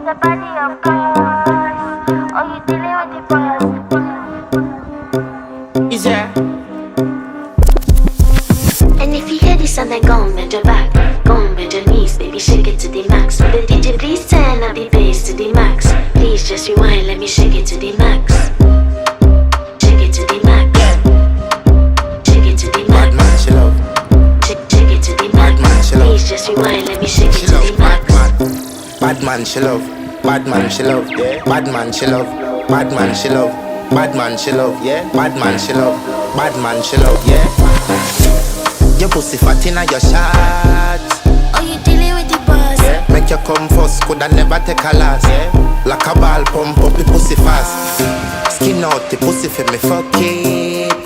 a body of course. Oh, you dealing with the boss. Is there? And if you hear this and then go on bend your back, go on bend your knees, baby shake it to the max. Will the DJ please turn up the bass to the max? Please just rewind, let me shake it to the max. Shake it to the max. Shake it to the max. Bad man, she love. Shake it to the max. Bad man, she love. Please just rewind, let me shake it She to love. the max. Bad man, she love. Bad man, she love. Bad man, she love. Bad man, she love. Bad man, she love. Yeah. Bad man, she love. Bad man, she love. Yeah. Your pussy fat inna your shots. Oh, you dealing with the boss. Yeah. Make you come first, coulda never take a last. Yeah. Like a ball pump up the pussy fast. Skin out the pussy for me fuck it.